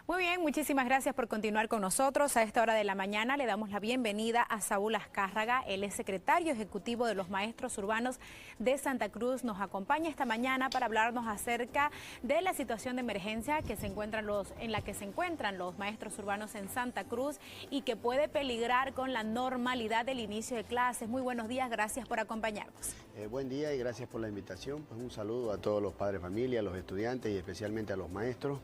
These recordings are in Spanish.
Muy bien, muchísimas gracias por continuar con nosotros. A esta hora de la mañana le damos la bienvenida a Saúl Azcárraga, él es secretario ejecutivo de los Maestros Urbanos de Santa Cruz. Nos acompaña esta mañana para hablarnos acerca de la situación de emergencia en la que se encuentran los maestros urbanos en Santa Cruz y que puede peligrar con la normalidad del inicio de clases. Muy buenos días, gracias por acompañarnos. Buen día y gracias por la invitación. Pues un saludo a todos los padres de familia, a los estudiantes y especialmente a los maestros.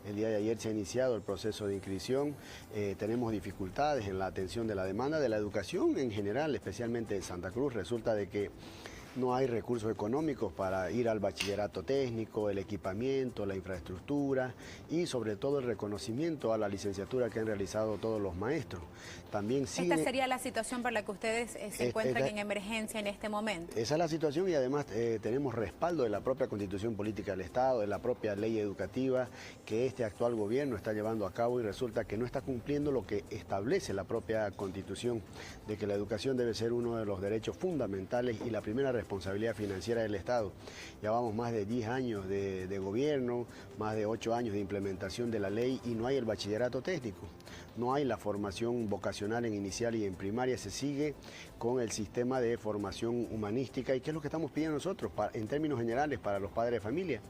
El día de ayer se ha iniciado el proceso de inscripción. Tenemos dificultades en la atención de la demanda de la educación en general, especialmente en Santa Cruz. Resulta de que no hay recursos económicos para ir al bachillerato técnico, el equipamiento, la infraestructura y sobre todo el reconocimiento a la licenciatura que han realizado todos los maestros. También Esta sería la situación por la que ustedes se encuentran en emergencia en este momento. Esa es la situación y además tenemos respaldo de la propia Constitución Política del Estado, de la propia ley educativa que este actual gobierno está llevando a cabo y resulta que no está cumpliendo lo que establece la propia Constitución, de que la educación debe ser uno de los derechos fundamentales y la primera responsabilidad financiera del Estado. Llevamos más de 10 años de gobierno, más de 8 años de implementación de la ley y no hay el bachillerato técnico, no hay la formación vocacional en inicial y en primaria, se sigue con el sistema de formación humanística. ¿Y qué es lo que estamos pidiendo nosotros en términos generales para los padres de familia?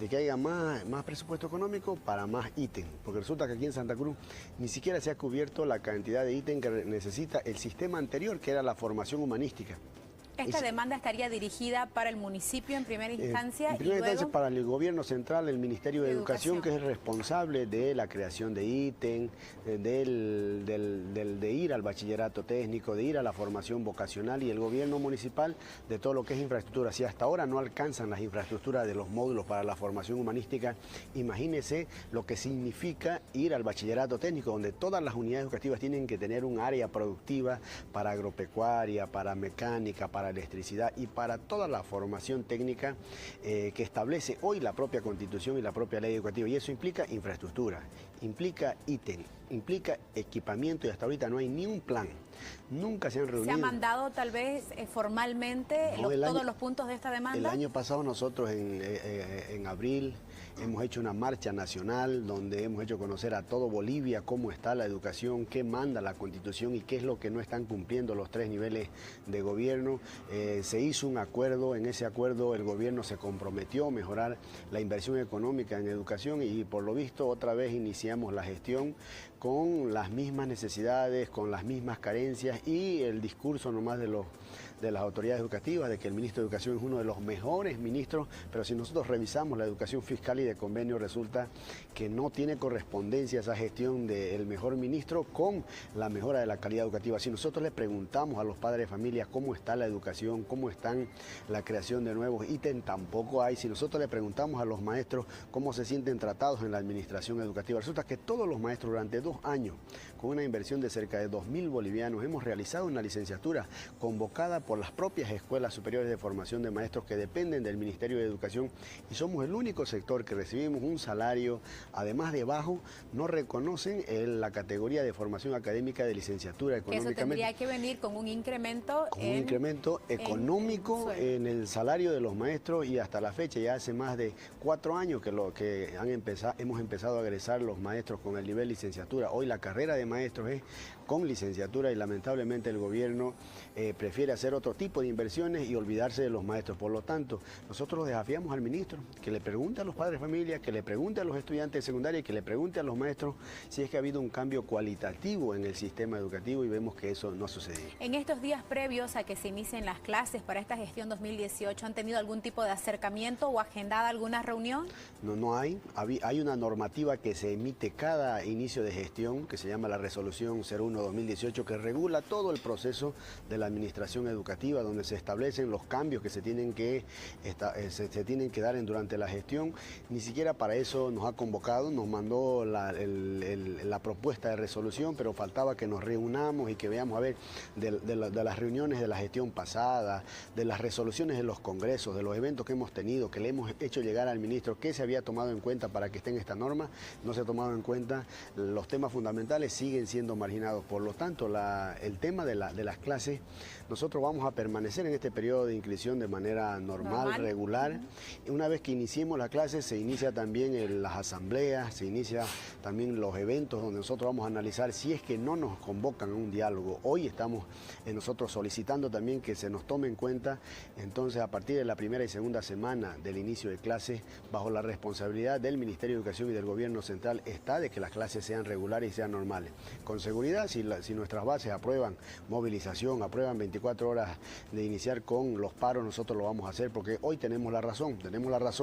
De que haya más presupuesto económico para más ítem, porque resulta que aquí en Santa Cruz ni siquiera se ha cubierto la cantidad de ítem que necesita el sistema anterior, que era la formación humanística. ¿Esta demanda estaría dirigida para el municipio en primera instancia? En primera instancia para el gobierno central, el Ministerio de Educación, que es el responsable de la creación de ítem, de ir al bachillerato técnico, de ir a la formación vocacional, y el gobierno municipal de todo lo que es infraestructura. Si hasta ahora no alcanzan las infraestructuras de los módulos para la formación humanística, imagínense lo que significa ir al bachillerato técnico, donde todas las unidades educativas tienen que tener un área productiva para agropecuaria, para mecánica, para electricidad y para toda la formación técnica que establece hoy la propia Constitución y la propia ley educativa. Y eso implica infraestructura, implica ítem, implica equipamiento y hasta ahorita no hay ni un plan. Nunca se han reunido. ¿Se ha mandado tal vez formalmente todos los puntos de esta demanda? El año pasado nosotros en abril hemos hecho una marcha nacional donde hemos hecho conocer a todo Bolivia cómo está la educación, qué manda la Constitución y qué es lo que no están cumpliendo los 3 niveles de gobierno. Se hizo un acuerdo, en ese acuerdo el gobierno se comprometió a mejorar la inversión económica en educación y por lo visto otra vez iniciamos la gestión con las mismas necesidades, con las mismas carencias y el discurso nomás de las autoridades educativas de que el ministro de Educación es uno de los mejores ministros, pero si nosotros revisamos la educación fiscal y de convenio resulta que no tiene correspondencia esa gestión del mejor ministro con la mejora de la calidad educativa. Si nosotros le preguntamos a los padres de familia cómo está la educación, cómo están la creación de nuevos ítems, tampoco hay. Si nosotros le preguntamos a los maestros cómo se sienten tratados en la administración educativa, resulta que todos los maestros durante 2 años, con una inversión de cerca de 2.000 bolivianos, hemos realizado una licenciatura convocada por las propias escuelas superiores de formación de maestros que dependen del Ministerio de Educación y somos el único sector que recibimos un salario, además de bajo, no reconocen la categoría de formación académica de licenciatura económicamente. Eso tendría que venir con un incremento económico en el salario de los maestros y hasta la fecha, ya hace más de 4 años que hemos empezado a egresar los maestros con el nivel licenciatura. Hoy la carrera de maestros es con licenciatura y lamentablemente el gobierno prefiere hacer otro tipo de inversiones y olvidarse de los maestros. Por lo tanto, nosotros desafiamos al ministro que le pregunte a los padres de familia, que le pregunte a los estudiantes de secundaria y que le pregunte a los maestros si es que ha habido un cambio cualitativo en el sistema educativo y vemos que eso no ha sucedido. En estos días previos a que se inicien las clases para esta gestión 2018, ¿han tenido algún tipo de acercamiento o agendada alguna reunión? No hay. Hay una normativa que se emite cada inicio de gestión que se llama la Resolución 01-2018 que regula todo el proceso de la administración educativa, donde se establecen los cambios que se tienen que dar durante la gestión. Ni siquiera para eso nos ha convocado, nos mandó la propuesta de resolución, pero faltaba que nos reunamos y que veamos a ver de las reuniones de la gestión pasada, de las resoluciones de los congresos, de los eventos que hemos tenido, que le hemos hecho llegar al ministro, qué se había tomado en cuenta para que esté en esta norma. No se ha tomado en cuenta, los temas fundamentales siguen siendo marginados. Por lo tanto, el tema de las clases, nosotros vamos a permanecer en este periodo de inscripción de manera normal, regular. Una vez que iniciemos las clases, clases se inicia también en las asambleas, se inicia también los eventos donde nosotros vamos a analizar si es que no nos convocan a un diálogo. Hoy estamos nosotros solicitando también que se nos tome en cuenta, entonces a partir de la primera y segunda semana del inicio de clases, bajo la responsabilidad del Ministerio de Educación y del Gobierno Central está de que las clases sean regulares y sean normales. Con seguridad, si nuestras bases aprueban movilización, aprueban 24 horas de iniciar con los paros, nosotros lo vamos a hacer porque hoy tenemos la razón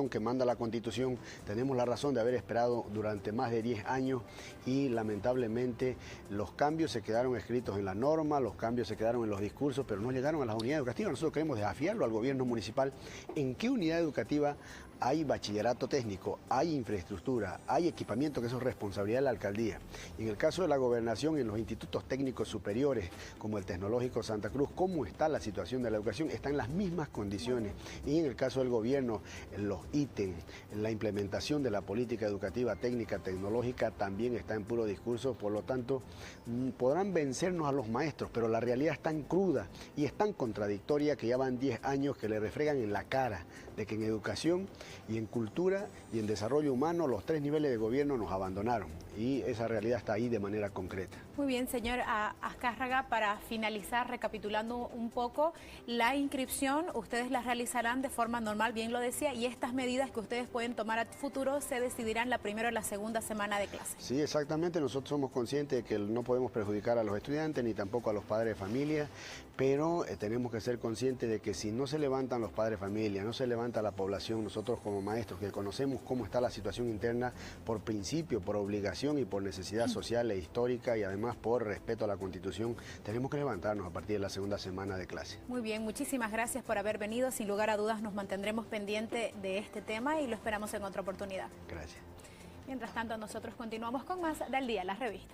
que manda la Constitución, tenemos la razón de haber esperado durante más de 10 años y lamentablemente los cambios se quedaron escritos en la norma, los cambios se quedaron en los discursos, pero no llegaron a las unidades educativas. Nosotros queremos desafiarlo al gobierno municipal. ¿En qué unidad educativa hay bachillerato técnico, hay infraestructura, hay equipamiento, que eso es responsabilidad de la alcaldía? Y en el caso de la gobernación, en los institutos técnicos superiores, como el Tecnológico Santa Cruz, ¿cómo está la situación de la educación? Está en las mismas condiciones. Y en el caso del gobierno, los ítems, la implementación de la política educativa, técnica, tecnológica, también está en puro discurso. Por lo tanto, podrán vencernos a los maestros, pero la realidad es tan cruda y es tan contradictoria que ya van 10 años que le refregan en la cara de que en educación y en cultura y en desarrollo humano los 3 niveles de gobierno nos abandonaron y esa realidad está ahí de manera concreta. Muy bien, señor Azcárraga, para finalizar, recapitulando un poco, la inscripción ustedes la realizarán de forma normal, bien lo decía, y estas medidas que ustedes pueden tomar a futuro se decidirán la primera o la segunda semana de clase. Sí, exactamente, nosotros somos conscientes de que no podemos perjudicar a los estudiantes ni tampoco a los padres de familia, pero tenemos que ser conscientes de que si no se levantan los padres de familia, no se levanta la población, nosotros como maestros que conocemos cómo está la situación interna por principio, por obligación y por necesidad social e histórica y además por respeto a la Constitución, tenemos que levantarnos a partir de la segunda semana de clase. Muy bien, muchísimas gracias por haber venido. Sin lugar a dudas nos mantendremos pendientes de este tema y lo esperamos en otra oportunidad. Gracias. Mientras tanto, nosotros continuamos con más del Día, la revista.